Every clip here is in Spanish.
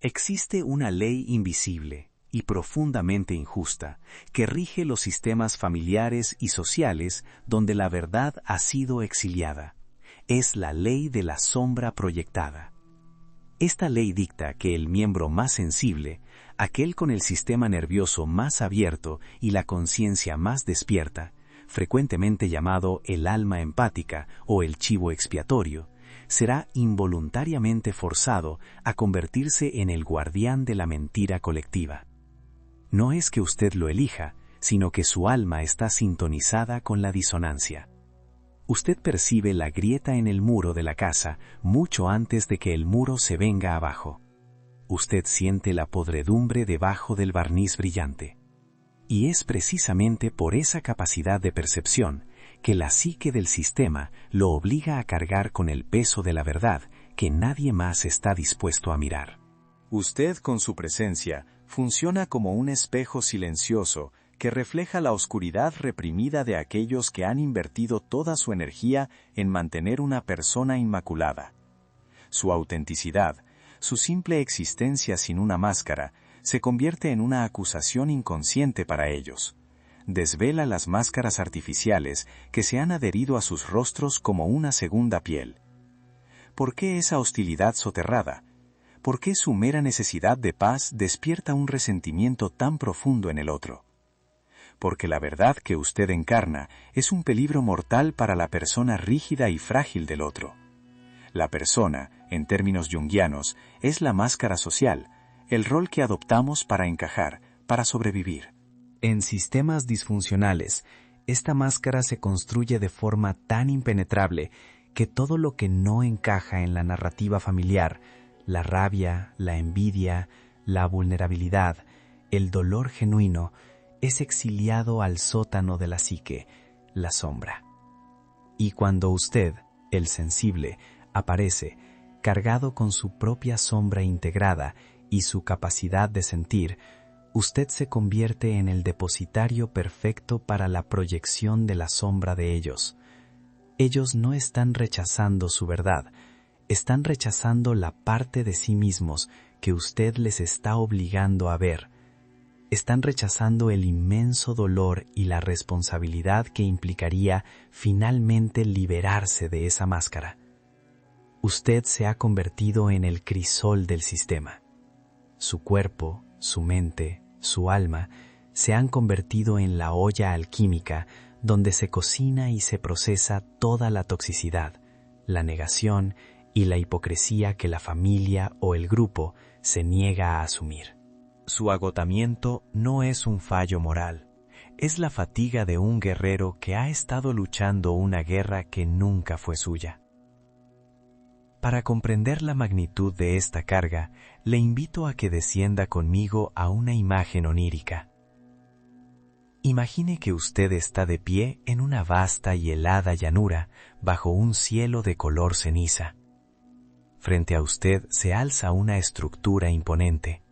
Existe una ley invisible y profundamente injusta que rige los sistemas familiares y sociales donde la verdad ha sido exiliada. Es la ley de la sombra proyectada. Esta ley dicta que el miembro más sensible, aquel con el sistema nervioso más abierto y la conciencia más despierta, frecuentemente llamado el alma empática o el chivo expiatorio, será involuntariamente forzado a convertirse en el guardián de la mentira colectiva. No es que usted lo elija, sino que su alma está sintonizada con la disonancia. Usted percibe la grieta en el muro de la casa mucho antes de que el muro se venga abajo. Usted siente la podredumbre debajo del barniz brillante. Y es precisamente por esa capacidad de percepción que la psique del sistema lo obliga a cargar con el peso de la verdad que nadie más está dispuesto a mirar. Usted, con su presencia, funciona como un espejo silencioso que refleja la oscuridad reprimida de aquellos que han invertido toda su energía en mantener una persona inmaculada. Su autenticidad, su simple existencia sin una máscara, se convierte en una acusación inconsciente para ellos. Desvela las máscaras artificiales que se han adherido a sus rostros como una segunda piel. ¿Por qué esa hostilidad soterrada? ¿Por qué su mera necesidad de paz despierta un resentimiento tan profundo en el otro? Porque la verdad que usted encarna es un peligro mortal para la persona rígida y frágil del otro. La persona, en términos junguianos, es la máscara social, el rol que adoptamos para encajar, para sobrevivir. En sistemas disfuncionales, esta máscara se construye de forma tan impenetrable que todo lo que no encaja en la narrativa familiar, la rabia, la envidia, la vulnerabilidad, el dolor genuino, es exiliado al sótano de la psique, la sombra. Y cuando usted, el sensible, aparece, cargado con su propia sombra integrada y su capacidad de sentir, usted se convierte en el depositario perfecto para la proyección de la sombra de ellos. Ellos no están rechazando su verdad, están rechazando la parte de sí mismos que usted les está obligando a ver. Están rechazando el inmenso dolor y la responsabilidad que implicaría finalmente liberarse de esa máscara. Usted se ha convertido en el crisol del sistema. Su cuerpo, su mente, su alma se han convertido en la olla alquímica donde se cocina y se procesa toda la toxicidad, la negación y la hipocresía que la familia o el grupo se niega a asumir. Su agotamiento no es un fallo moral, es la fatiga de un guerrero que ha estado luchando una guerra que nunca fue suya. Para comprender la magnitud de esta carga, le invito a que descienda conmigo a una imagen onírica. Imagine que usted está de pie en una vasta y helada llanura bajo un cielo de color ceniza. Frente a usted se alza una estructura imponente,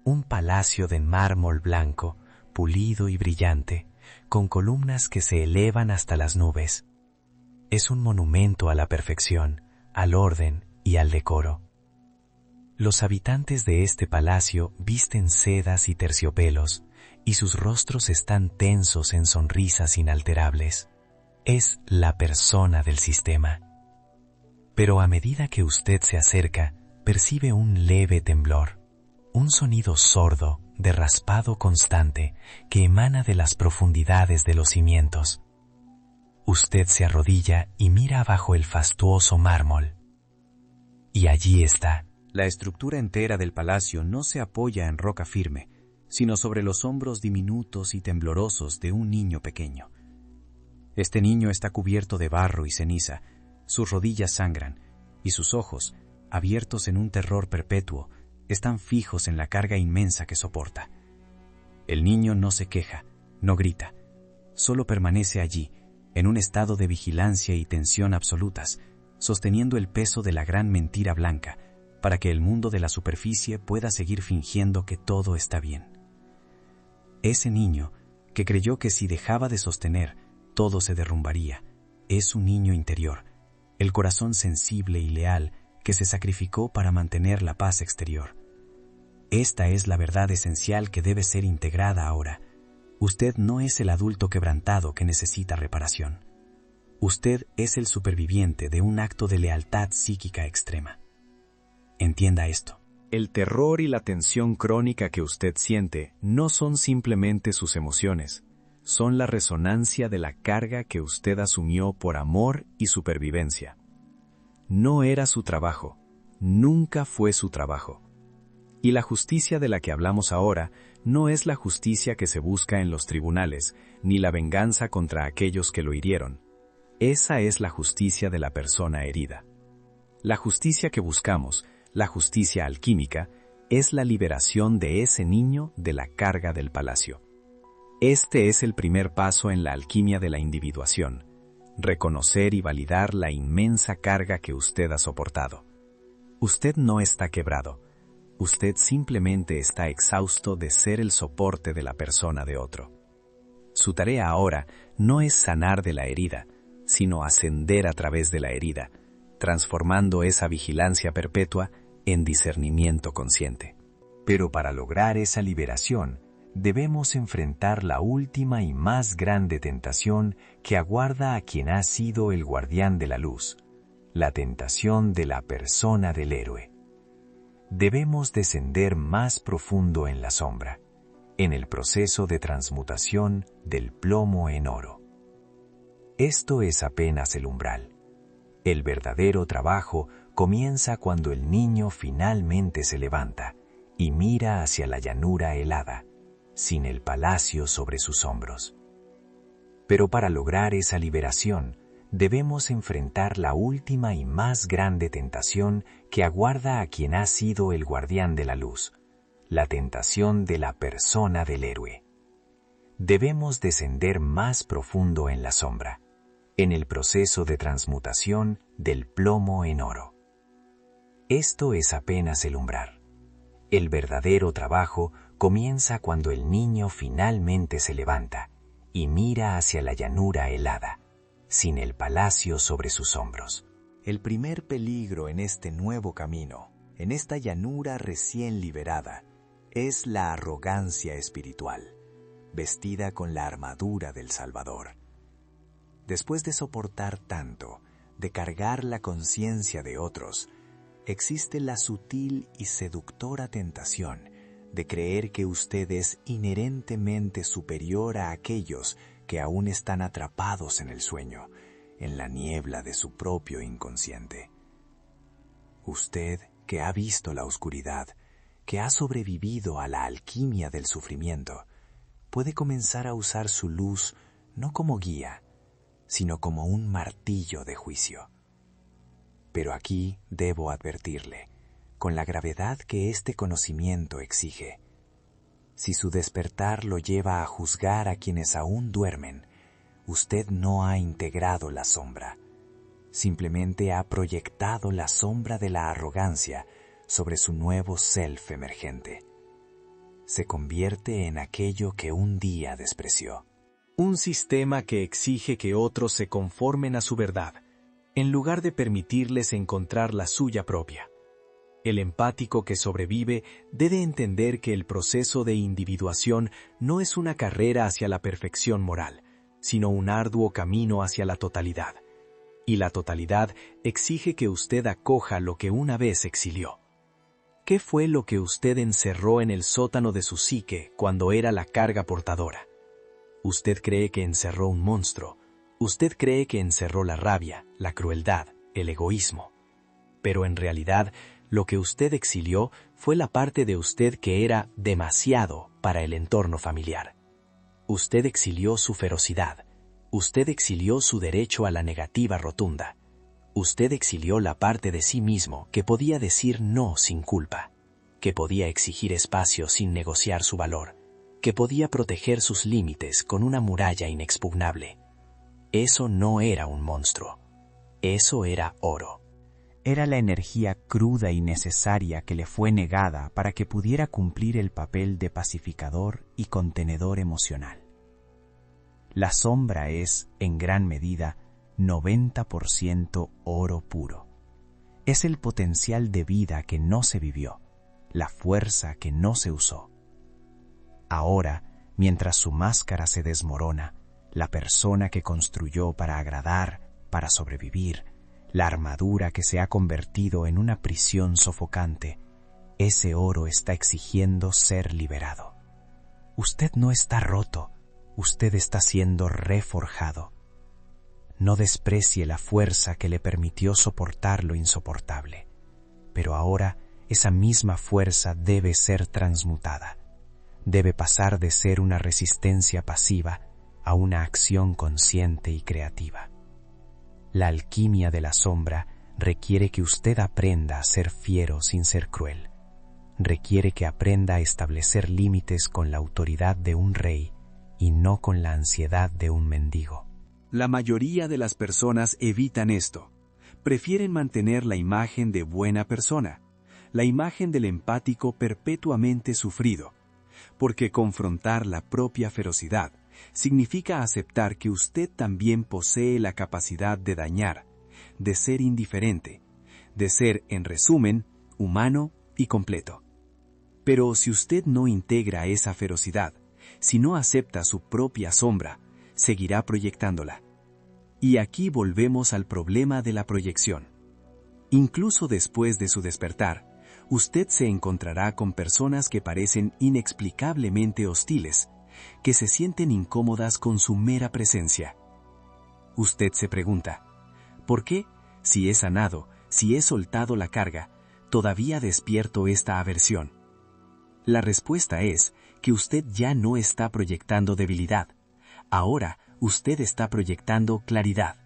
un palacio de mármol blanco, pulido y brillante, con columnas que se elevan hasta las nubes. Es un monumento a la perfección, al orden y al decoro. Los habitantes de este palacio visten sedas y terciopelos, y sus rostros están tensos en sonrisas inalterables. Es la persona del sistema. Pero a medida que usted se acerca, percibe un leve temblor, un sonido sordo de raspado constante que emana de las profundidades de los cimientos. Usted se arrodilla y mira bajo el fastuoso mármol. Y allí está. La estructura entera del palacio no se apoya en roca firme, sino sobre los hombros diminutos y temblorosos de un niño pequeño. Este niño está cubierto de barro y ceniza, sus rodillas sangran, y sus ojos, abiertos en un terror perpetuo, están fijos en la carga inmensa que soporta. El niño no se queja, no grita, solo permanece allí, en un estado de vigilancia y tensión absolutas, sosteniendo el peso de la gran mentira blanca, para que el mundo de la superficie pueda seguir fingiendo que todo está bien. Ese niño, que creyó que si dejaba de sostener, todo se derrumbaría, es un niño interior, el corazón sensible y leal que se sacrificó para mantener la paz exterior. Esta es la verdad esencial que debe ser integrada ahora. Usted no es el adulto quebrantado que necesita reparación. Usted es el superviviente de un acto de lealtad psíquica extrema. Entienda esto. El terror y la tensión crónica que usted siente no son simplemente sus emociones, son la resonancia de la carga que usted asumió por amor y supervivencia. No era su trabajo, nunca fue su trabajo. Y la justicia de la que hablamos ahora no es la justicia que se busca en los tribunales, ni la venganza contra aquellos que lo hirieron. Esa es la justicia de la persona herida. La justicia que buscamos, la justicia alquímica, es la liberación de ese niño de la carga del palacio. Este es el primer paso en la alquimia de la individuación, reconocer y validar la inmensa carga que usted ha soportado. Usted no está quebrado, usted simplemente está exhausto de ser el soporte de la persona de otro. Su tarea ahora no es sanar de la herida, sino ascender a través de la herida, transformando esa vigilancia perpetua en discernimiento consciente. Pero para lograr esa liberación, debemos enfrentar la última y más grande tentación que aguarda a quien ha sido el guardián de la luz, la tentación de la persona del héroe. Debemos descender más profundo en la sombra, en el proceso de transmutación del plomo en oro. Esto es apenas el umbral. El verdadero trabajo comienza cuando el niño finalmente se levanta y mira hacia la llanura helada, sin el palacio sobre sus hombros. Pero para lograr esa liberación, debemos enfrentar la última y más grande tentación que aguarda a quien ha sido el guardián de la luz, la tentación de la persona del héroe. Debemos descender más profundo en la sombra, en el proceso de transmutación del plomo en oro. Esto es apenas el umbral. El verdadero trabajo comienza cuando el niño finalmente se levanta y mira hacia la llanura helada, sin el palacio sobre sus hombros. El primer peligro en este nuevo camino, en esta llanura recién liberada, es la arrogancia espiritual, vestida con la armadura del Salvador. Después de soportar tanto, de cargar la conciencia de otros, existe la sutil y seductora tentación de creer que usted es inherentemente superior a aquellos que aún están atrapados en el sueño, en la niebla de su propio inconsciente. Usted, que ha visto la oscuridad, que ha sobrevivido a la alquimia del sufrimiento, puede comenzar a usar su luz no como guía, sino como un martillo de juicio. Pero aquí debo advertirle, con la gravedad que este conocimiento exige. Si su despertar lo lleva a juzgar a quienes aún duermen, usted no ha integrado la sombra. Simplemente ha proyectado la sombra de la arrogancia sobre su nuevo self emergente. Se convierte en aquello que un día despreció. Un sistema que exige que otros se conformen a su verdad, en lugar de permitirles encontrar la suya propia. El empático que sobrevive debe entender que el proceso de individuación no es una carrera hacia la perfección moral, sino un arduo camino hacia la totalidad. Y la totalidad exige que usted acoja lo que una vez exilió. ¿Qué fue lo que usted encerró en el sótano de su psique cuando era la carga portadora? Usted cree que encerró un monstruo. Usted cree que encerró la rabia, la crueldad, el egoísmo. Pero en realidad, lo que usted exilió fue la parte de usted que era demasiado para el entorno familiar. Usted exilió su ferocidad. Usted exilió su derecho a la negativa rotunda. Usted exilió la parte de sí mismo que podía decir no sin culpa, que podía exigir espacio sin negociar su valor, que podía proteger sus límites con una muralla inexpugnable. Eso no era un monstruo. Eso era oro. Era la energía cruda y necesaria que le fue negada para que pudiera cumplir el papel de pacificador y contenedor emocional. La sombra es, en gran medida, 90% oro puro. Es el potencial de vida que no se vivió, la fuerza que no se usó. Ahora, mientras su máscara se desmorona, la persona que construyó para agradar, para sobrevivir, la armadura que se ha convertido en una prisión sofocante, ese oro está exigiendo ser liberado. Usted no está roto, usted está siendo reforjado. No desprecie la fuerza que le permitió soportar lo insoportable, pero ahora esa misma fuerza debe ser transmutada. Debe pasar de ser una resistencia pasiva a una acción consciente y creativa. La alquimia de la sombra requiere que usted aprenda a ser fiero sin ser cruel. Requiere que aprenda a establecer límites con la autoridad de un rey y no con la ansiedad de un mendigo. La mayoría de las personas evitan esto. Prefieren mantener la imagen de buena persona, la imagen del empático perpetuamente sufrido, porque confrontar la propia ferocidad significa aceptar que usted también posee la capacidad de dañar, de ser indiferente, de ser, en resumen, humano y completo. Pero si usted no integra esa ferocidad, si no acepta su propia sombra, seguirá proyectándola. Y aquí volvemos al problema de la proyección. Incluso después de su despertar, usted se encontrará con personas que parecen inexplicablemente hostiles, que se sienten incómodas con su mera presencia. Usted se pregunta, ¿por qué, si he sanado, si he soltado la carga, todavía despierto esta aversión? La respuesta es que usted ya no está proyectando debilidad. Ahora usted está proyectando claridad.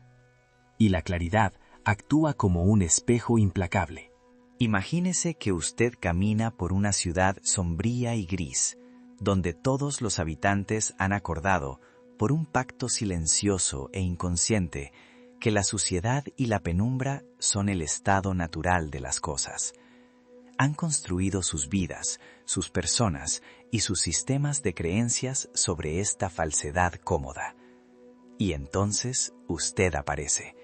Y la claridad actúa como un espejo implacable. Imagínese que usted camina por una ciudad sombría y gris, donde todos los habitantes han acordado, por un pacto silencioso e inconsciente, que la suciedad y la penumbra son el estado natural de las cosas. Han construido sus vidas, sus personas y sus sistemas de creencias sobre esta falsedad cómoda. Y entonces usted aparece,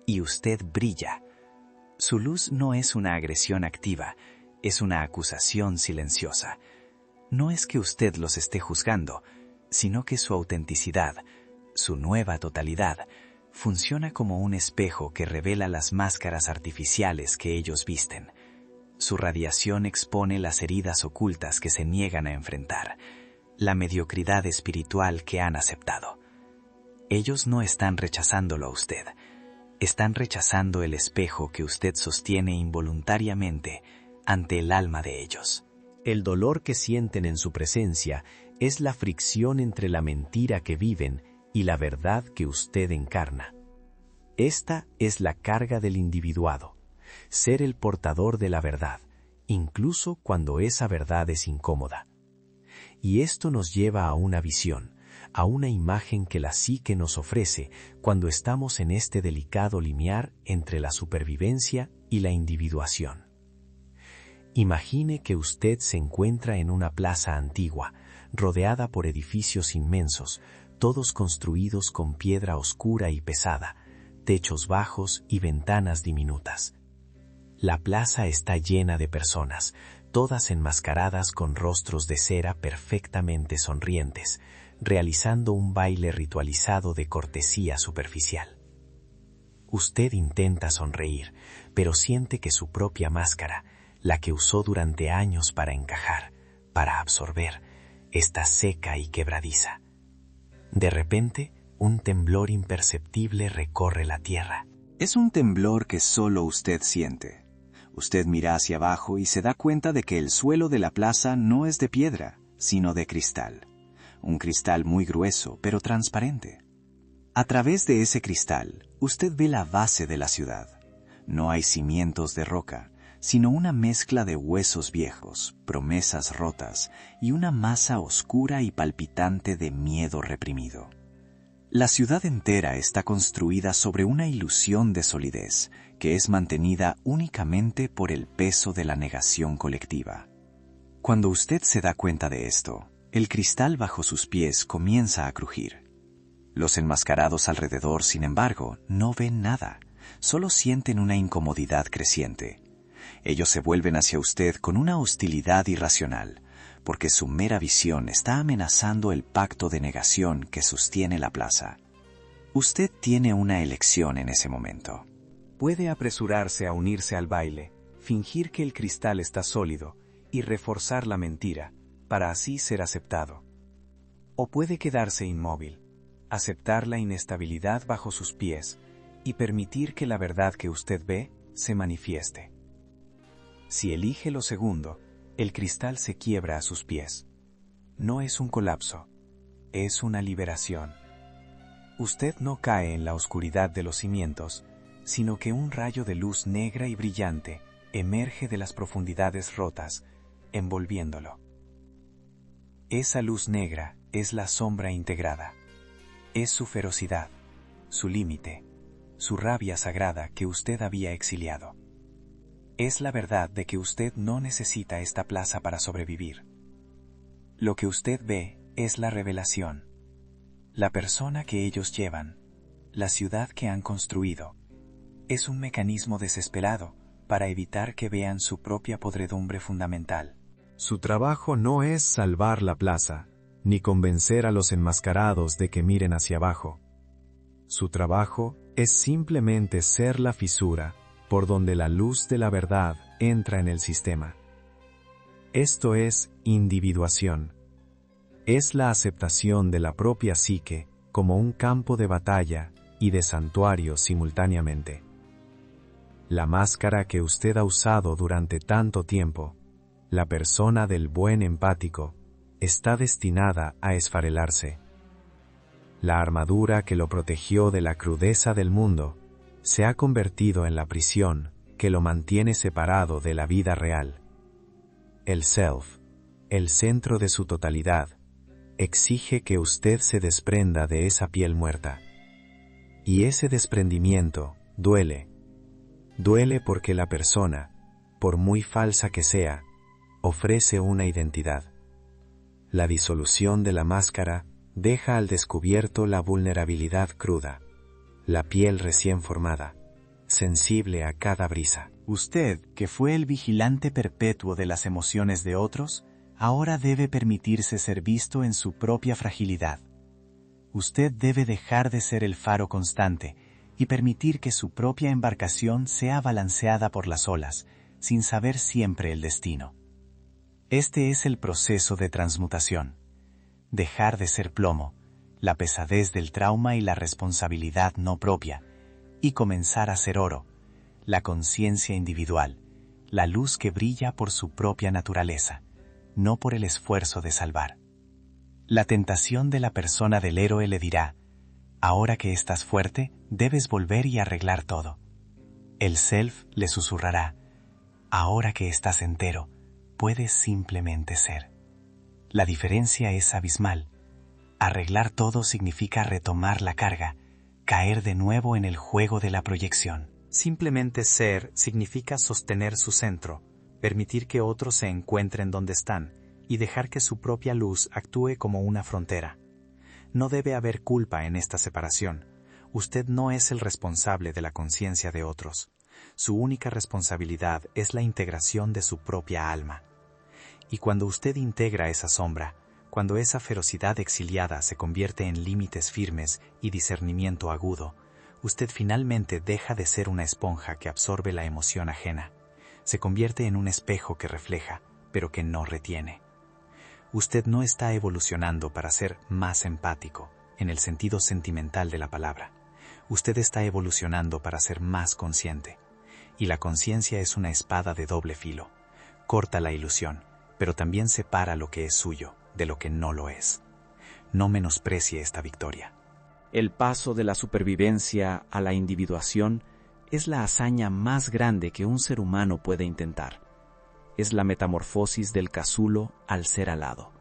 y usted brilla. Su luz no es una agresión activa, es una acusación silenciosa. No es que usted los esté juzgando, sino que su autenticidad, su nueva totalidad, funciona como un espejo que revela las máscaras artificiales que ellos visten. Su radiación expone las heridas ocultas que se niegan a enfrentar, la mediocridad espiritual que han aceptado. Ellos no están rechazándolo a usted, están rechazando el espejo que usted sostiene involuntariamente ante el alma de ellos. El dolor que sienten en su presencia es la fricción entre la mentira que viven y la verdad que usted encarna. Esta es la carga del individuado, ser el portador de la verdad, incluso cuando esa verdad es incómoda. Y esto nos lleva a una visión, a una imagen que la psique nos ofrece cuando estamos en este delicado limiar entre la supervivencia y la individuación. Imagine que usted se encuentra en una plaza antigua, rodeada por edificios inmensos, todos construidos con piedra oscura y pesada, techos bajos y ventanas diminutas. La plaza está llena de personas, todas enmascaradas con rostros de cera perfectamente sonrientes, realizando un baile ritualizado de cortesía superficial. Usted intenta sonreír, pero siente que su propia máscara, la que usó durante años para encajar, para absorber, está seca y quebradiza. De repente, un temblor imperceptible recorre la tierra. Es un temblor que solo usted siente. Usted mira hacia abajo y se da cuenta de que el suelo de la plaza no es de piedra, sino de cristal. Un cristal muy grueso, pero transparente. A través de ese cristal, usted ve la base de la ciudad. No hay cimientos de roca, sino una mezcla de huesos viejos, promesas rotas y una masa oscura y palpitante de miedo reprimido. La ciudad entera está construida sobre una ilusión de solidez que es mantenida únicamente por el peso de la negación colectiva. Cuando usted se da cuenta de esto, el cristal bajo sus pies comienza a crujir. Los enmascarados alrededor, sin embargo, no ven nada, solo sienten una incomodidad creciente. Ellos se vuelven hacia usted con una hostilidad irracional, porque su mera visión está amenazando el pacto de negación que sostiene la plaza. Usted tiene una elección en ese momento. Puede apresurarse a unirse al baile, fingir que el cristal está sólido y reforzar la mentira, para así ser aceptado. O puede quedarse inmóvil, aceptar la inestabilidad bajo sus pies y permitir que la verdad que usted ve se manifieste. Si elige lo segundo, el cristal se quiebra a sus pies. No es un colapso, es una liberación. Usted no cae en la oscuridad de los cimientos, sino que un rayo de luz negra y brillante emerge de las profundidades rotas, envolviéndolo. Esa luz negra es la sombra integrada. Es su ferocidad, su límite, su rabia sagrada que usted había exiliado. Es la verdad de que usted no necesita esta plaza para sobrevivir. Lo que usted ve es la revelación, la persona que ellos llevan, la ciudad que han construido. Es un mecanismo desesperado para evitar que vean su propia podredumbre fundamental. Su trabajo no es salvar la plaza, ni convencer a los enmascarados de que miren hacia abajo. Su trabajo es simplemente ser la fisura por donde la luz de la verdad entra en el sistema. Esto es individuación. Es la aceptación de la propia psique como un campo de batalla y de santuario simultáneamente. La máscara que usted ha usado durante tanto tiempo, la persona del buen empático, está destinada a esfarelarse. La armadura que lo protegió de la crudeza del mundo se ha convertido en la prisión que lo mantiene separado de la vida real. El self, el centro de su totalidad, exige que usted se desprenda de esa piel muerta. Y ese desprendimiento duele. Duele porque la persona, por muy falsa que sea, ofrece una identidad. La disolución de la máscara deja al descubierto la vulnerabilidad cruda, la piel recién formada, sensible a cada brisa. Usted, que fue el vigilante perpetuo de las emociones de otros, ahora debe permitirse ser visto en su propia fragilidad. Usted debe dejar de ser el faro constante y permitir que su propia embarcación sea balanceada por las olas, sin saber siempre el destino. Este es el proceso de transmutación. Dejar de ser plomo, la pesadez del trauma y la responsabilidad no propia, y comenzar a ser oro, la conciencia individual, la luz que brilla por su propia naturaleza, no por el esfuerzo de salvar. La tentación de la persona del héroe le dirá: ahora que estás fuerte, debes volver y arreglar todo. El self le susurrará: ahora que estás entero, puedes simplemente ser. La diferencia es abismal. Arreglar todo significa retomar la carga, caer de nuevo en el juego de la proyección. Simplemente ser significa sostener su centro, permitir que otros se encuentren donde están y dejar que su propia luz actúe como una frontera. No debe haber culpa en esta separación. Usted no es el responsable de la conciencia de otros. Su única responsabilidad es la integración de su propia alma. Y cuando usted integra esa sombra, cuando esa ferocidad exiliada se convierte en límites firmes y discernimiento agudo, usted finalmente deja de ser una esponja que absorbe la emoción ajena. Se convierte en un espejo que refleja, pero que no retiene. Usted no está evolucionando para ser más empático, en el sentido sentimental de la palabra. Usted está evolucionando para ser más consciente. Y la conciencia es una espada de doble filo. Corta la ilusión, pero también separa lo que es suyo de lo que no lo es. No menosprecie esta victoria. El paso de la supervivencia a la individuación es la hazaña más grande que un ser humano puede intentar. Es la metamorfosis del casulo al ser alado.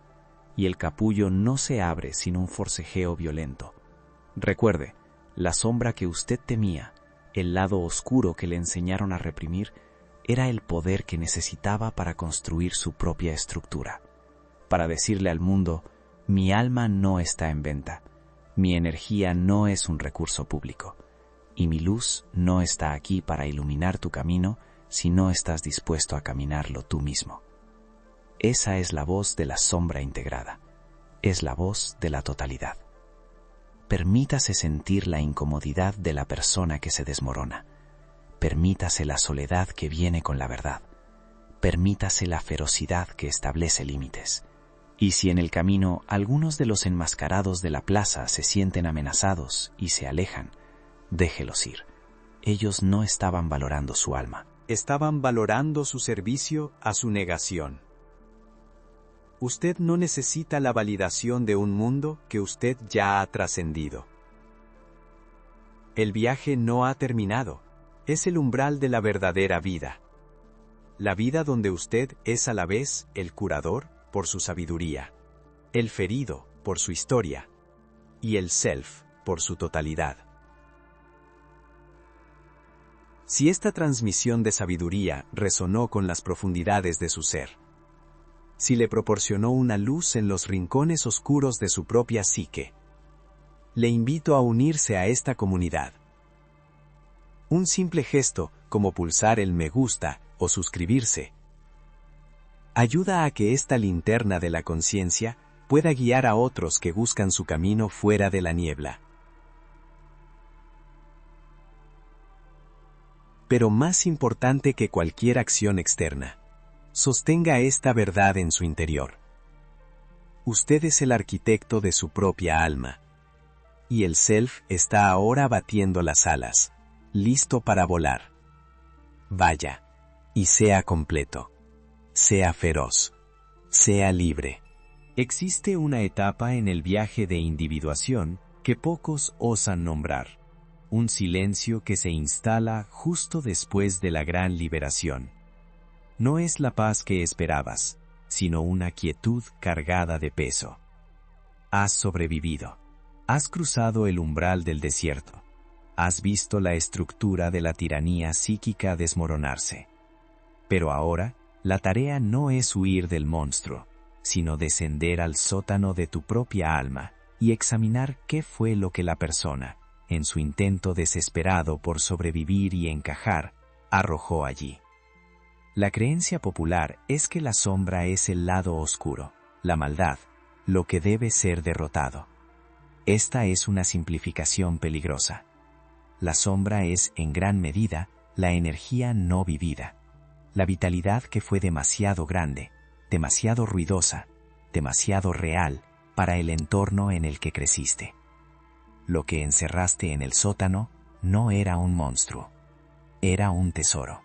Y el capullo no se abre sin un forcejeo violento. Recuerde, la sombra que usted temía, el lado oscuro que le enseñaron a reprimir, era el poder que necesitaba para construir su propia estructura. Para decirle al mundo: mi alma no está en venta, mi energía no es un recurso público, y mi luz no está aquí para iluminar tu camino, si no estás dispuesto a caminarlo tú mismo. Esa es la voz de la sombra integrada. Es la voz de la totalidad. Permítase sentir la incomodidad de la persona que se desmorona. Permítase la soledad que viene con la verdad. Permítase la ferocidad que establece límites. Y si en el camino algunos de los enmascarados de la plaza se sienten amenazados y se alejan, déjelos ir. Ellos no estaban valorando su alma. Estaban valorando su servicio a su negación. Usted no necesita la validación de un mundo que usted ya ha trascendido. El viaje no ha terminado. Es el umbral de la verdadera vida. La vida donde usted es a la vez el curador por su sabiduría, el ferido por su historia y el self por su totalidad. Si esta transmisión de sabiduría resonó con las profundidades de su ser, si le proporcionó una luz en los rincones oscuros de su propia psique, le invito a unirse a esta comunidad. Un simple gesto, como pulsar el me gusta o suscribirse, ayuda a que esta linterna de la conciencia pueda guiar a otros que buscan su camino fuera de la niebla. Pero más importante que cualquier acción externa, sostenga esta verdad en su interior. Usted es el arquitecto de su propia alma, y el self está ahora batiendo las alas, listo para volar. Vaya, y sea completo, sea feroz, sea libre. Existe una etapa en el viaje de individuación que pocos osan nombrar, un silencio que se instala justo después de la gran liberación. No es la paz que esperabas, sino una quietud cargada de peso. Has sobrevivido. Has cruzado el umbral del desierto. Has visto la estructura de la tiranía psíquica desmoronarse. Pero ahora, la tarea no es huir del monstruo, sino descender al sótano de tu propia alma y examinar qué fue lo que la persona, en su intento desesperado por sobrevivir y encajar, arrojó allí. La creencia popular es que la sombra es el lado oscuro, la maldad, lo que debe ser derrotado. Esta es una simplificación peligrosa. La sombra es, en gran medida, la energía no vivida, la vitalidad que fue demasiado grande, demasiado ruidosa, demasiado real para el entorno en el que creciste. Lo que encerraste en el sótano no era un monstruo, era un tesoro.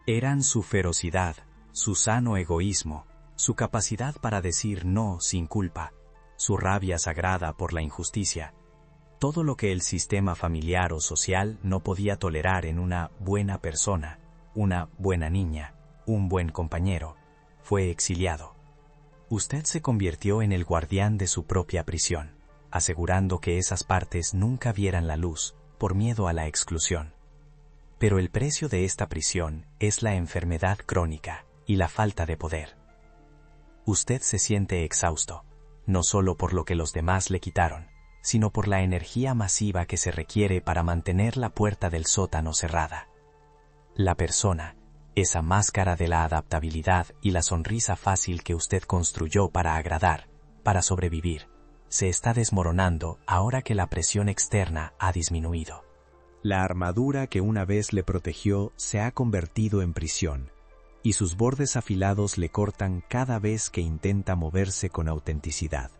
Eran su ferocidad, su sano egoísmo, su capacidad para decir no sin culpa, su rabia sagrada por la injusticia, todo lo que el sistema familiar o social no podía tolerar en una buena persona, una buena niña, un buen compañero, fue exiliado. Usted se convirtió en el guardián de su propia prisión, asegurando que esas partes nunca vieran la luz por miedo a la exclusión. Pero el precio de esta prisión es la enfermedad crónica y la falta de poder. Usted se siente exhausto, no solo por lo que los demás le quitaron, sino por la energía masiva que se requiere para mantener la puerta del sótano cerrada. La persona, esa máscara de la adaptabilidad y la sonrisa fácil que usted construyó para agradar, para sobrevivir, se está desmoronando ahora que la presión externa ha disminuido. La armadura que una vez le protegió se ha convertido en prisión, y sus bordes afilados le cortan cada vez que intenta moverse con autenticidad.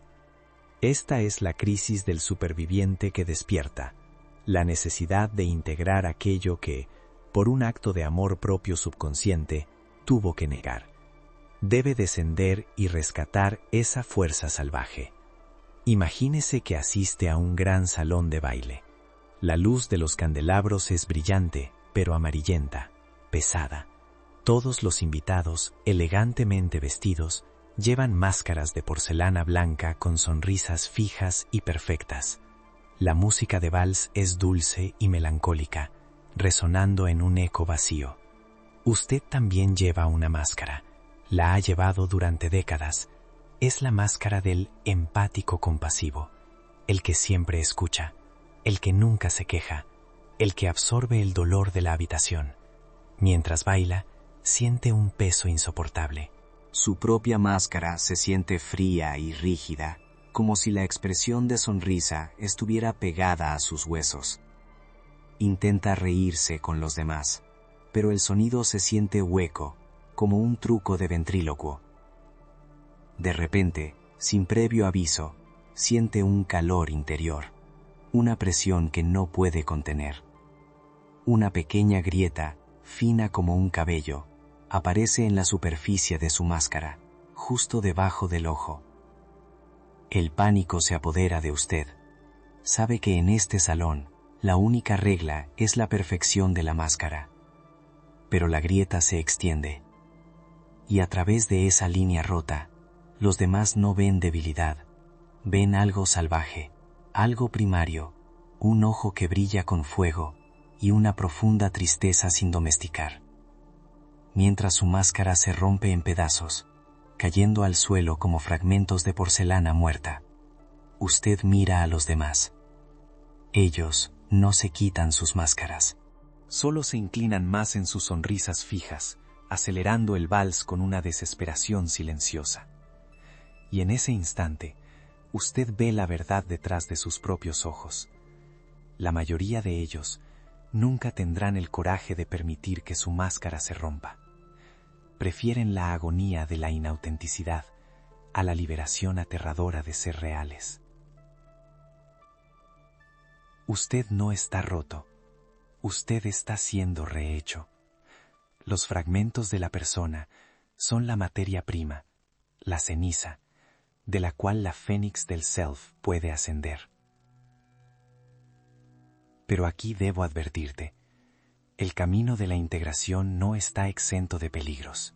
Esta es la crisis del superviviente que despierta, la necesidad de integrar aquello que, por un acto de amor propio subconsciente, tuvo que negar. Debe descender y rescatar esa fuerza salvaje. Imagínese que asiste a un gran salón de baile. La luz de los candelabros es brillante, pero amarillenta, pesada. Todos los invitados, elegantemente vestidos, llevan máscaras de porcelana blanca con sonrisas fijas y perfectas. La música de vals es dulce y melancólica, resonando en un eco vacío. Usted también lleva una máscara. La ha llevado durante décadas. Es la máscara del empático compasivo, el que siempre escucha, el que nunca se queja, el que absorbe el dolor de la habitación. Mientras baila, siente un peso insoportable. Su propia máscara se siente fría y rígida, como si la expresión de sonrisa estuviera pegada a sus huesos. Intenta reírse con los demás, pero el sonido se siente hueco, como un truco de ventrílocuo. De repente, sin previo aviso, siente un calor interior, una presión que no puede contener. Una pequeña grieta, fina como un cabello, aparece en la superficie de su máscara, justo debajo del ojo. El pánico se apodera de usted. Sabe que en este salón, la única regla es la perfección de la máscara. Pero la grieta se extiende, y a través de esa línea rota, los demás no ven debilidad, ven algo salvaje, algo primario, un ojo que brilla con fuego y una profunda tristeza sin domesticar. Mientras su máscara se rompe en pedazos, cayendo al suelo como fragmentos de porcelana muerta, usted mira a los demás. Ellos no se quitan sus máscaras. Solo se inclinan más en sus sonrisas fijas, acelerando el vals con una desesperación silenciosa. Y en ese instante, usted ve la verdad detrás de sus propios ojos. La mayoría de ellos nunca tendrán el coraje de permitir que su máscara se rompa. Prefieren la agonía de la inautenticidad a la liberación aterradora de ser reales. Usted no está roto, usted está siendo rehecho. Los fragmentos de la persona son la materia prima, la ceniza, de la cual la fénix del self puede ascender. Pero aquí debo advertirte, el camino de la integración no está exento de peligros.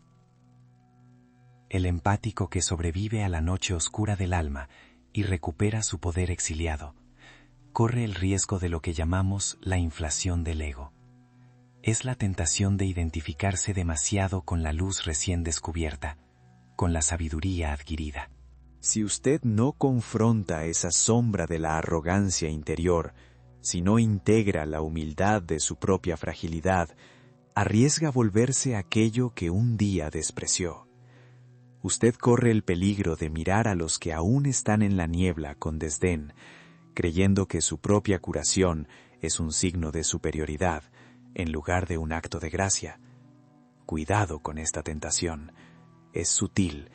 El empático que sobrevive a la noche oscura del alma y recupera su poder exiliado, corre el riesgo de lo que llamamos la inflación del ego. Es la tentación de identificarse demasiado con la luz recién descubierta, con la sabiduría adquirida. Si usted no confronta esa sombra de la arrogancia interior, si no integra la humildad de su propia fragilidad, arriesga volverse aquello que un día despreció. Usted corre el peligro de mirar a los que aún están en la niebla con desdén, creyendo que su propia curación es un signo de superioridad, en lugar de un acto de gracia. Cuidado con esta tentación. Es sutil,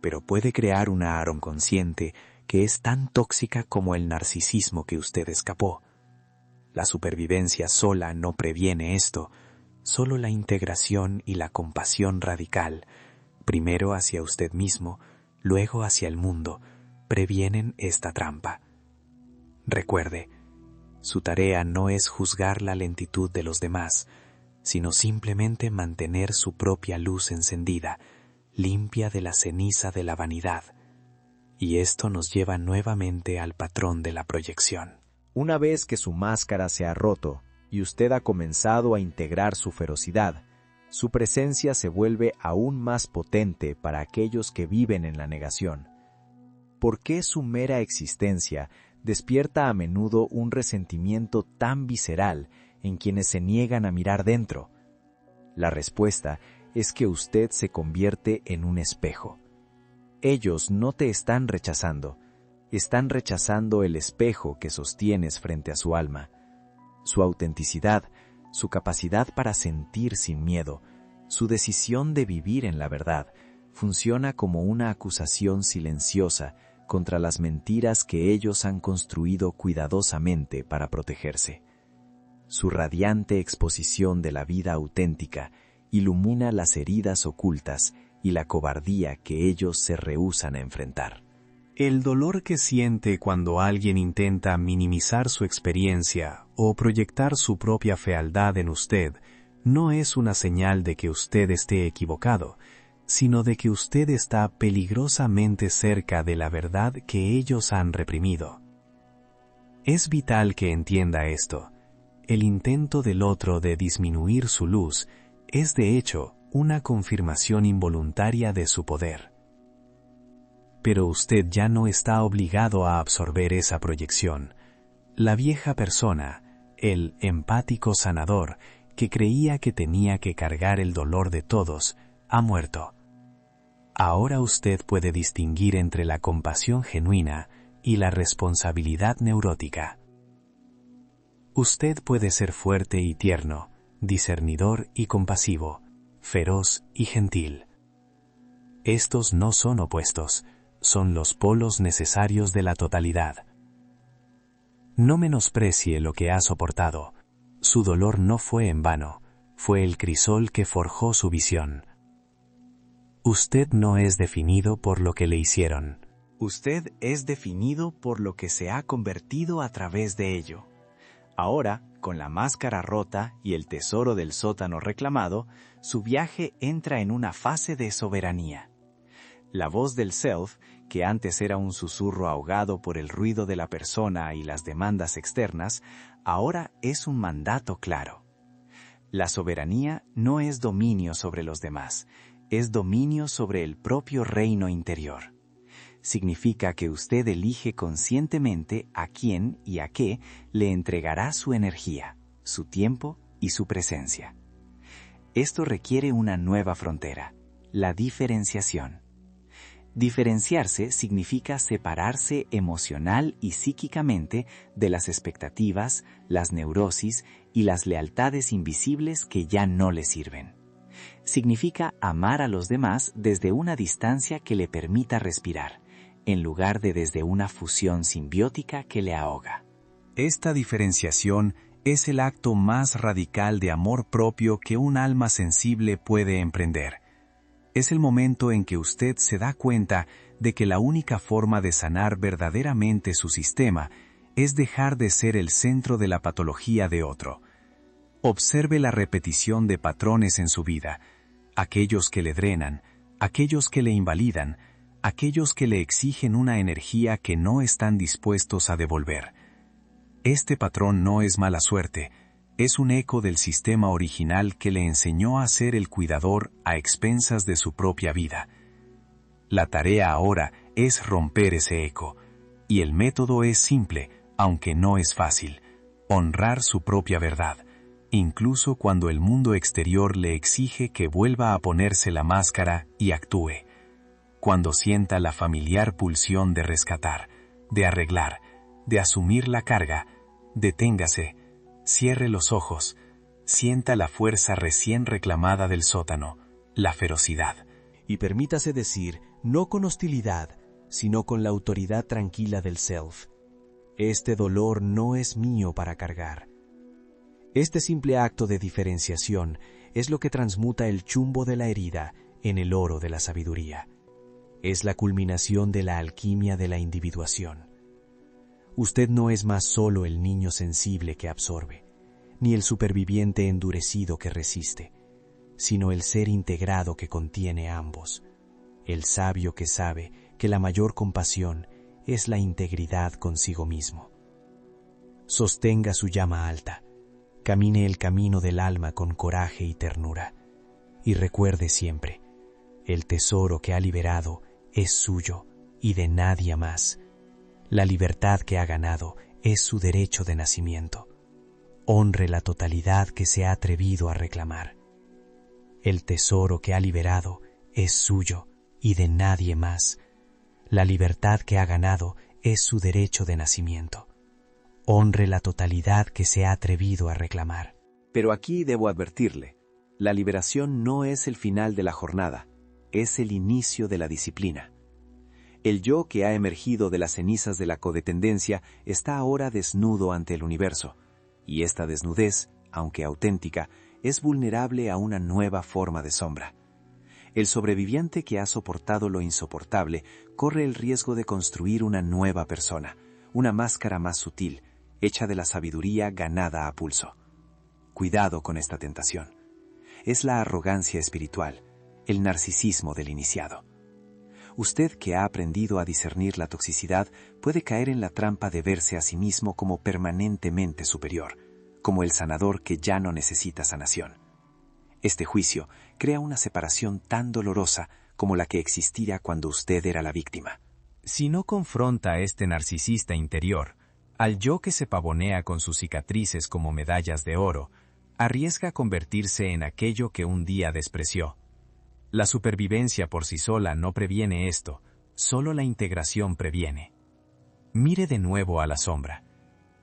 pero puede crear una Aaron consciente que es tan tóxica como el narcisismo que usted escapó. La supervivencia sola no previene esto, solo la integración y la compasión radical, primero hacia usted mismo, luego hacia el mundo, previenen esta trampa. Recuerde, su tarea no es juzgar la lentitud de los demás, sino simplemente mantener su propia luz encendida, limpia de la ceniza de la vanidad. Y esto nos lleva nuevamente al patrón de la proyección. Una vez que su máscara se ha roto y usted ha comenzado a integrar su ferocidad, su presencia se vuelve aún más potente para aquellos que viven en la negación. ¿Por qué su mera existencia despierta a menudo un resentimiento tan visceral en quienes se niegan a mirar dentro? La respuesta es que usted se convierte en un espejo. Ellos no te están rechazando el espejo que sostienes frente a su alma. Su autenticidad, su capacidad para sentir sin miedo, su decisión de vivir en la verdad, funciona como una acusación silenciosa contra las mentiras que ellos han construido cuidadosamente para protegerse. Su radiante exposición de la vida auténtica ilumina las heridas ocultas y la cobardía que ellos se rehúsan a enfrentar. El dolor que siente cuando alguien intenta minimizar su experiencia o proyectar su propia fealdad en usted no es una señal de que usted esté equivocado, sino de que usted está peligrosamente cerca de la verdad que ellos han reprimido. Es vital que entienda esto. El intento del otro de disminuir su luz es de hecho una confirmación involuntaria de su poder. Pero usted ya no está obligado a absorber esa proyección. La vieja persona, el empático sanador, que creía que tenía que cargar el dolor de todos, ha muerto. Ahora usted puede distinguir entre la compasión genuina y la responsabilidad neurótica. Usted puede ser fuerte y tierno, discernidor y compasivo, feroz y gentil. Estos no son opuestos, son los polos necesarios de la totalidad. No menosprecie lo que ha soportado. Su dolor no fue en vano, fue el crisol que forjó su visión. Usted no es definido por lo que le hicieron. Usted es definido por lo que se ha convertido a través de ello. Ahora, con la máscara rota y el tesoro del sótano reclamado, su viaje entra en una fase de soberanía. La voz del self, que antes era un susurro ahogado por el ruido de la persona y las demandas externas, ahora es un mandato claro. La soberanía no es dominio sobre los demás, es dominio sobre el propio reino interior. Significa que usted elige conscientemente a quién y a qué le entregará su energía, su tiempo y su presencia. Esto requiere una nueva frontera, la diferenciación. Diferenciarse significa separarse emocional y psíquicamente de las expectativas, las neurosis y las lealtades invisibles que ya no le sirven. Significa amar a los demás desde una distancia que le permita respirar, en lugar de desde una fusión simbiótica que le ahoga. Esta diferenciación es el acto más radical de amor propio que un alma sensible puede emprender. Es el momento en que usted se da cuenta de que la única forma de sanar verdaderamente su sistema es dejar de ser el centro de la patología de otro. Observe la repetición de patrones en su vida, aquellos que le drenan, aquellos que le invalidan, aquellos que le exigen una energía que no están dispuestos a devolver. Este patrón no es mala suerte, es un eco del sistema original que le enseñó a ser el cuidador a expensas de su propia vida. La tarea ahora es romper ese eco, y el método es simple, aunque no es fácil: honrar su propia verdad, incluso cuando el mundo exterior le exige que vuelva a ponerse la máscara y actúe. Cuando sienta la familiar pulsión de rescatar, de arreglar, de asumir la carga, deténgase, cierre los ojos, sienta la fuerza recién reclamada del sótano, la ferocidad. Y permítase decir, no con hostilidad, sino con la autoridad tranquila del self: este dolor no es mío para cargar. Este simple acto de diferenciación es lo que transmuta el chumbo de la herida en el oro de la sabiduría. Es la culminación de la alquimia de la individuación. Usted no es más solo el niño sensible que absorbe, ni el superviviente endurecido que resiste, sino el ser integrado que contiene ambos, el sabio que sabe que la mayor compasión es la integridad consigo mismo. Sostenga su llama alta, camine el camino del alma con coraje y ternura, y recuerde siempre, el tesoro que ha liberado es suyo y de nadie más. La libertad que ha ganado es su derecho de nacimiento. Honre la totalidad que se ha atrevido a reclamar. El tesoro que ha liberado es suyo y de nadie más. La libertad que ha ganado es su derecho de nacimiento. Honre la totalidad que se ha atrevido a reclamar. Pero aquí debo advertirle, la liberación no es el final de la jornada, es el inicio de la disciplina. El yo que ha emergido de las cenizas de la codependencia está ahora desnudo ante el universo, y esta desnudez, aunque auténtica, es vulnerable a una nueva forma de sombra. El sobreviviente que ha soportado lo insoportable corre el riesgo de construir una nueva persona, una máscara más sutil, hecha de la sabiduría ganada a pulso. Cuidado con esta tentación. Es la arrogancia espiritual, el narcisismo del iniciado. Usted que ha aprendido a discernir la toxicidad puede caer en la trampa de verse a sí mismo como permanentemente superior, como el sanador que ya no necesita sanación. Este juicio crea una separación tan dolorosa como la que existía cuando usted era la víctima. Si no confronta a este narcisista interior, al yo que se pavonea con sus cicatrices como medallas de oro, arriesga convertirse en aquello que un día despreció. La supervivencia por sí sola no previene esto, solo la integración previene. Mire de nuevo a la sombra.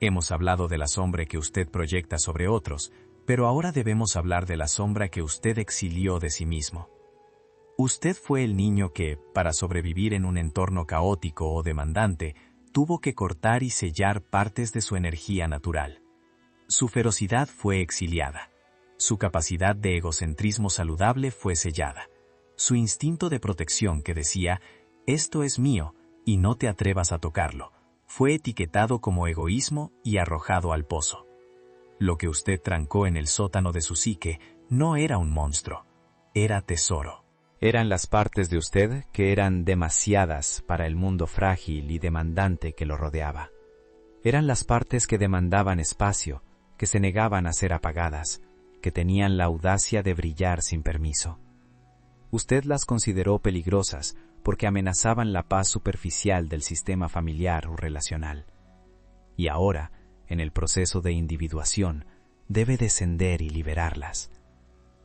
Hemos hablado de la sombra que usted proyecta sobre otros, pero ahora debemos hablar de la sombra que usted exilió de sí mismo. Usted fue el niño que, para sobrevivir en un entorno caótico o demandante, tuvo que cortar y sellar partes de su energía natural. Su ferocidad fue exiliada. Su capacidad de egocentrismo saludable fue sellada. Su instinto de protección que decía, «Esto es mío, y no te atrevas a tocarlo», fue etiquetado como egoísmo y arrojado al pozo. Lo que usted trancó en el sótano de su psique no era un monstruo, era tesoro. Eran las partes de usted que eran demasiadas para el mundo frágil y demandante que lo rodeaba. Eran las partes que demandaban espacio, que se negaban a ser apagadas, que tenían la audacia de brillar sin permiso. Usted las consideró peligrosas porque amenazaban la paz superficial del sistema familiar o relacional. Y ahora, en el proceso de individuación, debe descender y liberarlas.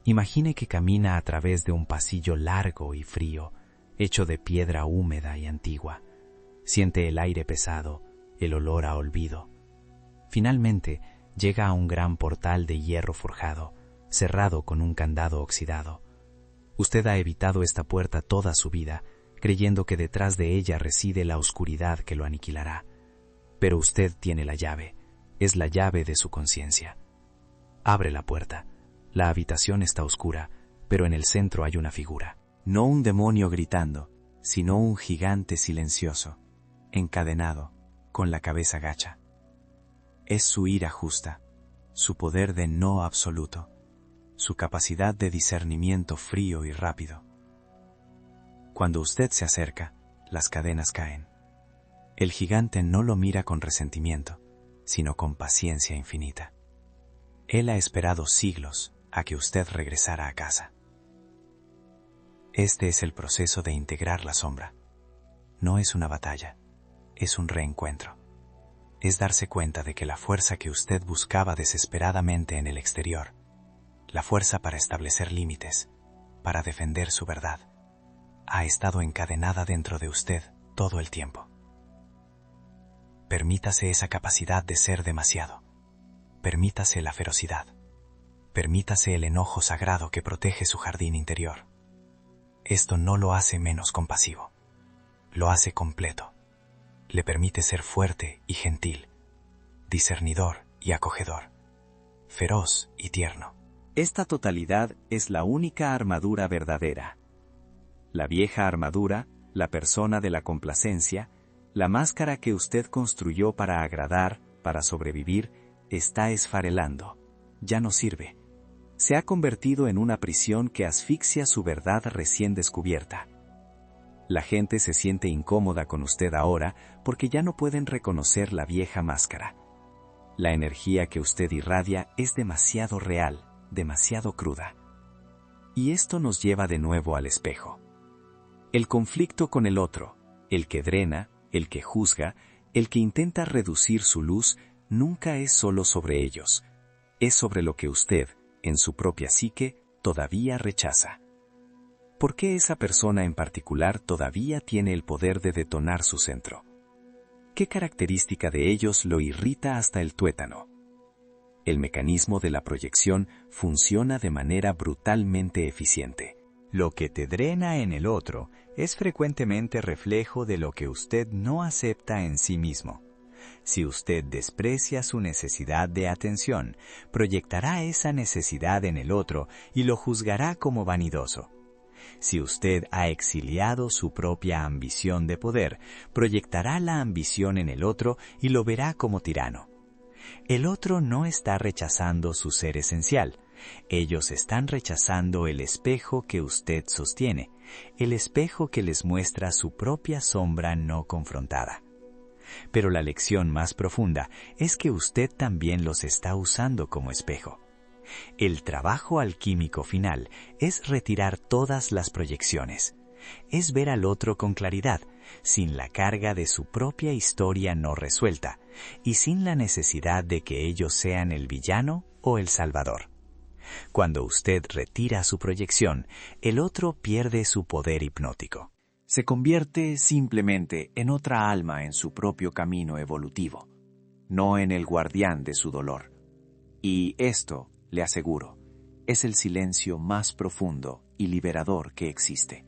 Imagine que camina a través de un pasillo largo y frío, hecho de piedra húmeda y antigua. Siente el aire pesado, el olor a olvido. Finalmente, llega a un gran portal de hierro forjado, cerrado con un candado oxidado. Usted ha evitado esta puerta toda su vida, creyendo que detrás de ella reside la oscuridad que lo aniquilará. Pero usted tiene la llave, es la llave de su conciencia. Abre la puerta. La habitación está oscura, pero en el centro hay una figura. No un demonio gritando, sino un gigante silencioso, encadenado, con la cabeza gacha. Es su ira justa, su poder de no absoluto, su capacidad de discernimiento frío y rápido. Cuando usted se acerca, las cadenas caen. El gigante no lo mira con resentimiento, sino con paciencia infinita. Él ha esperado siglos a que usted regresara a casa. Este es el proceso de integrar la sombra. No es una batalla, es un reencuentro. Es darse cuenta de que la fuerza que usted buscaba desesperadamente en el exterior, la fuerza para establecer límites, para defender su verdad, ha estado encadenada dentro de usted todo el tiempo. Permítase esa capacidad de ser demasiado. Permítase la ferocidad. Permítase el enojo sagrado que protege su jardín interior. Esto no lo hace menos compasivo. Lo hace completo. Le permite ser fuerte y gentil, discernidor y acogedor, feroz y tierno. Esta totalidad es la única armadura verdadera. La vieja armadura, la persona de la complacencia, la máscara que usted construyó para agradar, para sobrevivir, está esfarelando. Ya no sirve. Se ha convertido en una prisión que asfixia su verdad recién descubierta. La gente se siente incómoda con usted ahora porque ya no pueden reconocer la vieja máscara. La energía que usted irradia es demasiado real, demasiado cruda. Y esto nos lleva de nuevo al espejo. El conflicto con el otro, el que drena, el que juzga, el que intenta reducir su luz, nunca es solo sobre ellos. Es sobre lo que usted, en su propia psique, todavía rechaza. ¿Por qué esa persona en particular todavía tiene el poder de detonar su centro? ¿Qué característica de ellos lo irrita hasta el tuétano? El mecanismo de la proyección funciona de manera brutalmente eficiente. Lo que te drena en el otro es frecuentemente reflejo de lo que usted no acepta en sí mismo. Si usted desprecia su necesidad de atención, proyectará esa necesidad en el otro y lo juzgará como vanidoso. Si usted ha exiliado su propia ambición de poder, proyectará la ambición en el otro y lo verá como tirano. El otro no está rechazando su ser esencial. Ellos están rechazando el espejo que usted sostiene, el espejo que les muestra su propia sombra no confrontada. Pero la lección más profunda es que usted también los está usando como espejo. El trabajo alquímico final es retirar todas las proyecciones. Es ver al otro con claridad, sin la carga de su propia historia no resuelta, y sin la necesidad de que ellos sean el villano o el salvador. Cuando usted retira su proyección, el otro pierde su poder hipnótico. Se convierte simplemente en otra alma en su propio camino evolutivo, no en el guardián de su dolor. Y esto, le aseguro, es el silencio más profundo y liberador que existe.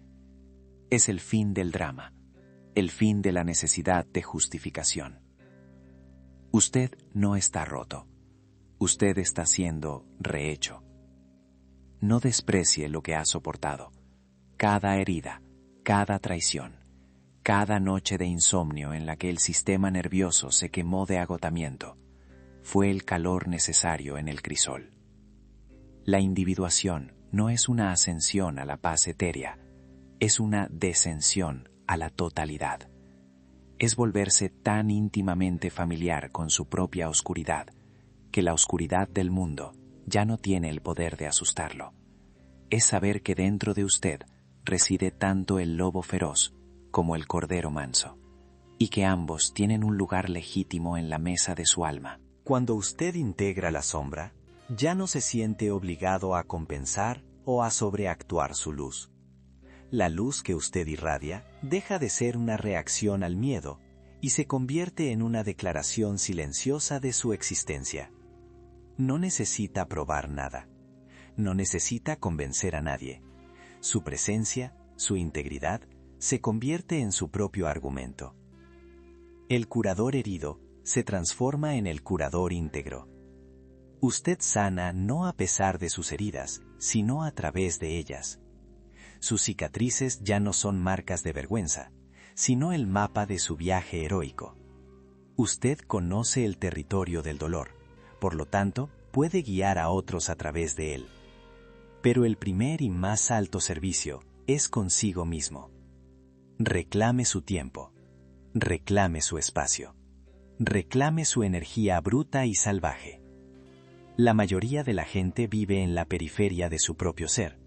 Es el fin del drama, el fin de la necesidad de justificación. Usted no está roto, usted está siendo rehecho. No desprecie lo que ha soportado, cada herida, cada traición, cada noche de insomnio en la que el sistema nervioso se quemó de agotamiento, fue el calor necesario en el crisol. La individuación no es una ascensión a la paz etérea, es una descensión a la totalidad. Es volverse tan íntimamente familiar con su propia oscuridad, que la oscuridad del mundo ya no tiene el poder de asustarlo. Es saber que dentro de usted reside tanto el lobo feroz como el cordero manso, y que ambos tienen un lugar legítimo en la mesa de su alma. Cuando usted integra la sombra, ya no se siente obligado a compensar o a sobreactuar su luz. La luz que usted irradia deja de ser una reacción al miedo y se convierte en una declaración silenciosa de su existencia. No necesita probar nada. No necesita convencer a nadie. Su presencia, su integridad, se convierte en su propio argumento. El curador herido se transforma en el curador íntegro. Usted sana no a pesar de sus heridas, sino a través de ellas. Sus cicatrices ya no son marcas de vergüenza, sino el mapa de su viaje heroico. Usted conoce el territorio del dolor, por lo tanto, puede guiar a otros a través de él. Pero el primer y más alto servicio es consigo mismo. Reclame su tiempo, reclame su espacio, reclame su energía bruta y salvaje. La mayoría de la gente vive en la periferia de su propio ser,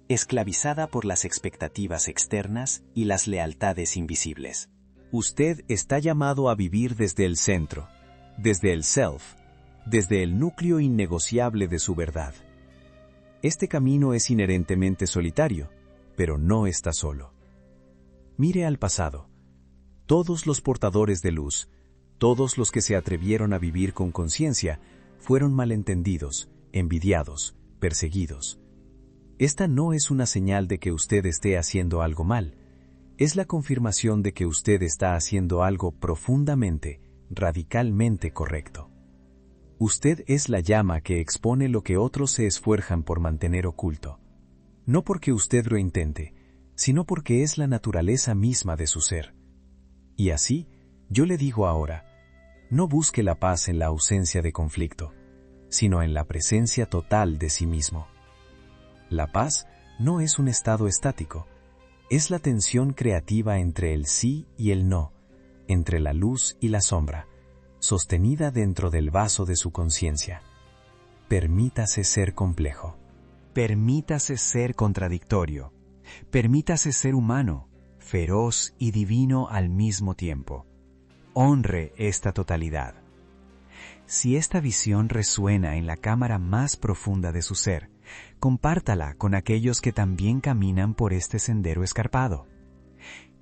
esclavizada por las expectativas externas y las lealtades invisibles. Usted está llamado a vivir desde el centro, desde el self, desde el núcleo innegociable de su verdad. Este camino es inherentemente solitario, pero no está solo. Mire al pasado. Todos los portadores de luz, todos los que se atrevieron a vivir con conciencia, fueron malentendidos, envidiados, perseguidos. Esta no es una señal de que usted esté haciendo algo mal. Es la confirmación de que usted está haciendo algo profundamente, radicalmente correcto. Usted es la llama que expone lo que otros se esfuerzan por mantener oculto. No porque usted lo intente, sino porque es la naturaleza misma de su ser. Y así, yo le digo ahora, no busque la paz en la ausencia de conflicto, sino en la presencia total de sí mismo. La paz no es un estado estático, es la tensión creativa entre el sí y el no, entre la luz y la sombra, sostenida dentro del vaso de su conciencia. Permítase ser complejo. Permítase ser contradictorio. Permítase ser humano, feroz y divino al mismo tiempo. Honre esta totalidad. Si esta visión resuena en la cámara más profunda de su ser, compártala con aquellos que también caminan por este sendero escarpado.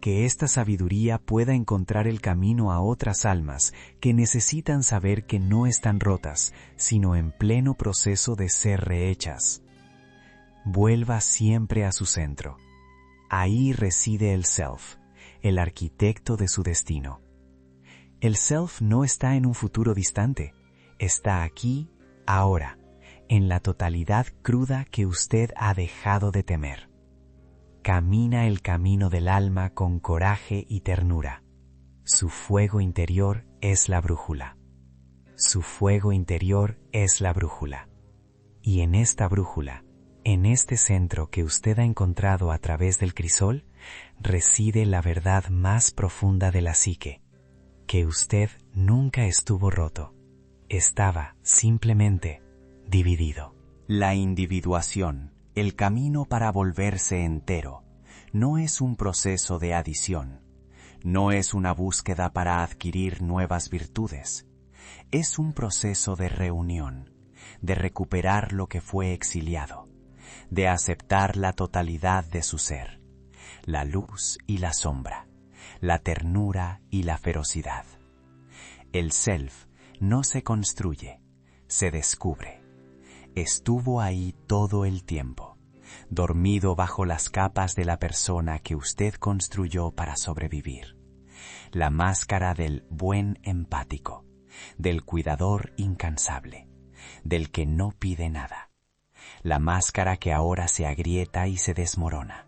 Que esta sabiduría pueda encontrar el camino a otras almas que necesitan saber que no están rotas, sino en pleno proceso de ser rehechas. Vuelva siempre a su centro. Ahí reside el Self, el arquitecto de su destino. El Self no está en un futuro distante, está aquí, ahora, en la totalidad cruda que usted ha dejado de temer. Camina el camino del alma con coraje y ternura. Su fuego interior es la brújula. Su fuego interior es la brújula. Y en esta brújula, en este centro que usted ha encontrado a través del crisol, reside la verdad más profunda de la psique, que usted nunca estuvo roto, estaba simplemente dividido. La individuación, el camino para volverse entero, no es un proceso de adición, no es una búsqueda para adquirir nuevas virtudes, es un proceso de reunión, de recuperar lo que fue exiliado, de aceptar la totalidad de su ser, la luz y la sombra, la ternura y la ferocidad. El self no se construye, se descubre. Estuvo ahí todo el tiempo, dormido bajo las capas de la persona que usted construyó para sobrevivir. La máscara del buen empático, del cuidador incansable, del que no pide nada. La máscara que ahora se agrieta y se desmorona,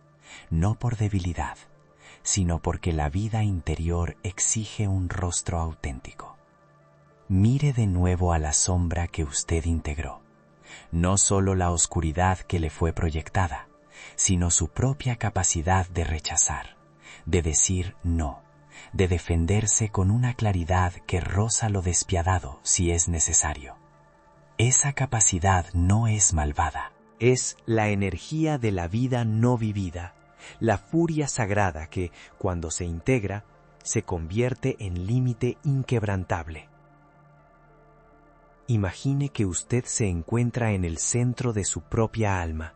no por debilidad, sino porque la vida interior exige un rostro auténtico. Mire de nuevo a la sombra que usted integró, no solo la oscuridad que le fue proyectada, sino su propia capacidad de rechazar, de decir no, de defenderse con una claridad que roza lo despiadado si es necesario. Esa capacidad no es malvada. Es la energía de la vida no vivida, la furia sagrada que, cuando se integra, se convierte en límite inquebrantable. Imagine que usted se encuentra en el centro de su propia alma.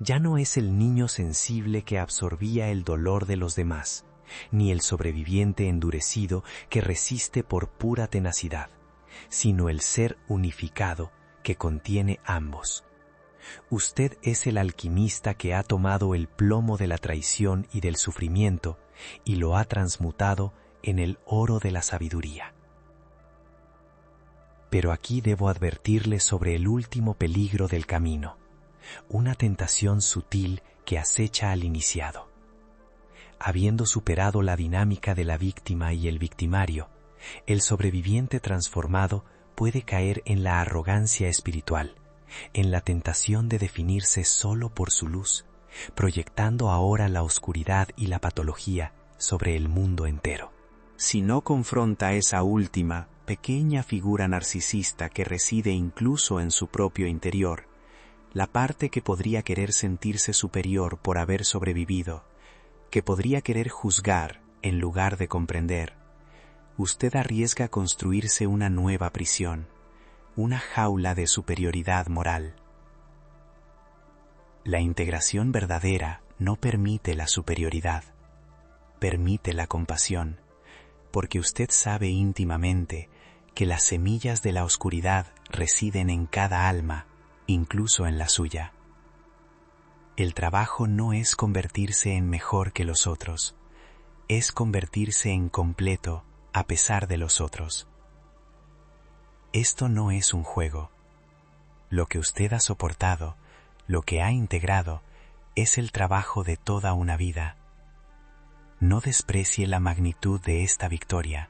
Ya no es el niño sensible que absorbía el dolor de los demás, ni el sobreviviente endurecido que resiste por pura tenacidad, sino el ser unificado que contiene ambos. Usted es el alquimista que ha tomado el plomo de la traición y del sufrimiento y lo ha transmutado en el oro de la sabiduría. Pero aquí debo advertirle sobre el último peligro del camino, una tentación sutil que acecha al iniciado. Habiendo superado la dinámica de la víctima y el victimario, el sobreviviente transformado puede caer en la arrogancia espiritual, en la tentación de definirse solo por su luz, proyectando ahora la oscuridad y la patología sobre el mundo entero. Si no confronta esa última, pequeña figura narcisista que reside incluso en su propio interior, la parte que podría querer sentirse superior por haber sobrevivido, que podría querer juzgar en lugar de comprender, usted arriesga construirse una nueva prisión, una jaula de superioridad moral. La integración verdadera no permite la superioridad, permite la compasión, porque usted sabe íntimamente que las semillas de la oscuridad residen en cada alma, incluso en la suya. El trabajo no es convertirse en mejor que los otros, es convertirse en completo a pesar de los otros. Esto no es un juego. Lo que usted ha soportado, lo que ha integrado, es el trabajo de toda una vida. No desprecie la magnitud de esta victoria.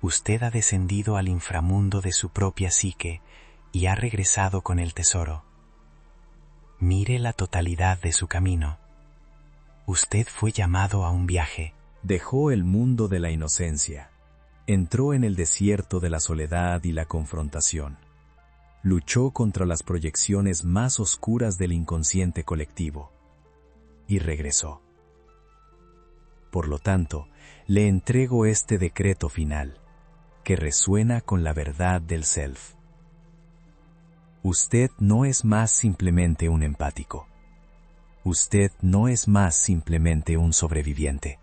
Usted ha descendido al inframundo de su propia psique y ha regresado con el tesoro. Mire la totalidad de su camino. Usted fue llamado a un viaje. Dejó el mundo de la inocencia. Entró en el desierto de la soledad y la confrontación. Luchó contra las proyecciones más oscuras del inconsciente colectivo. Y regresó. Por lo tanto, le entrego este decreto final, que resuena con la verdad del self. Usted no es más simplemente un empático. Usted no es más simplemente un sobreviviente.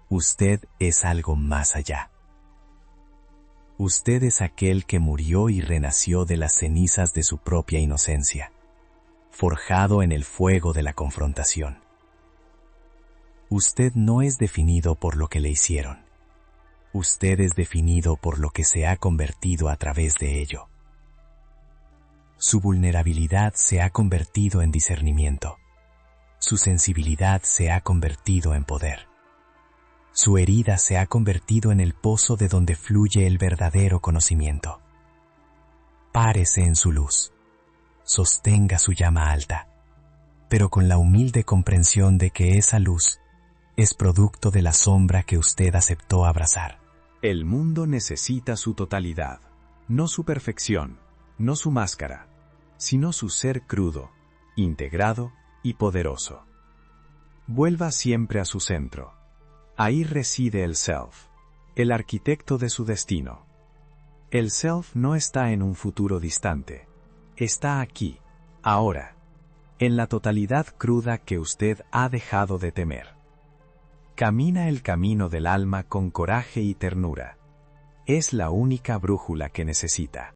Usted es algo más allá. Usted es aquel que murió y renació de las cenizas de su propia inocencia, forjado en el fuego de la confrontación. Usted no es definido por lo que le hicieron. Usted es definido por lo que se ha convertido a través de ello. Su vulnerabilidad se ha convertido en discernimiento. Su sensibilidad se ha convertido en poder. Su herida se ha convertido en el pozo de donde fluye el verdadero conocimiento. Párese en su luz. Sostenga su llama alta, pero con la humilde comprensión de que esa luz es producto de la sombra que usted aceptó abrazar. El mundo necesita su totalidad, no su perfección, no su máscara, sino su ser crudo, integrado y poderoso. Vuelva siempre a su centro. Ahí reside el self, el arquitecto de su destino. El self no está en un futuro distante. Está aquí, ahora, en la totalidad cruda que usted ha dejado de temer. Camina el camino del alma con coraje y ternura. Es la única brújula que necesita.